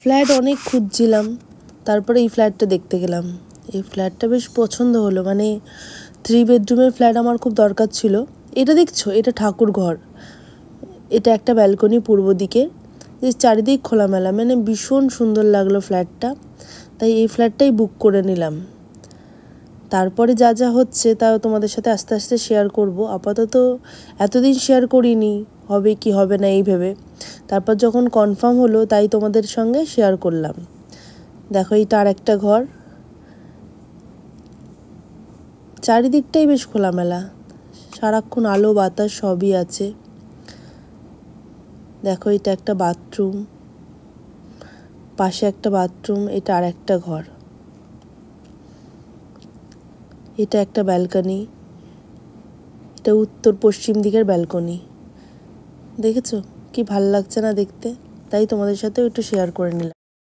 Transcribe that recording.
Flat অনেক খুঁজছিলাম, তারপরে এই ফ্ল্যাটটা দেখতে গেলাম। এই ফ্ল্যাটটা বেশ পছন্দ হলো, মানে 3 বেডরুমের ফ্ল্যাট আমার খুব দরকার ছিল। এটা দেখছো, এটা ঠাকুর ঘর, এটা একটা ব্যালকনি পূর্ব দিকে, যে চারিদিক খোলামেলা, মানে ভীষণ সুন্দর লাগলো ফ্ল্যাটটা। তাই এই ফ্ল্যাটটাই বুক করে নিলাম। তারপরে যা যা হচ্ছে তা তোমাদের সাথে আস্তে আস্তে শেয়ার করব। আপাতত এতদিন শেয়ার করিনি, হবে কি হবে না এই ভেবে। তারপর যখন কনফার্ম হলো তাই তোমাদের সঙ্গে শেয়ার করলাম। দেখো, এইটা আর একটা ঘর, চারিদিকটাই বেশ খোলামেলা, সারাক্ষণ আলো বাতাস সবই আছে। দেখো, এটা একটা বাথরুম, পাশে একটা বাথরুম, এটা আর একটা ঘর, এটা একটা ব্যালকনি, এটা উত্তর পশ্চিম দিকের ব্যালকনি। দেখেছো কি ভাল লাগছে না দেখতে? তাই তোমাদের সাথেও একটু শেয়ার করে নিলাম।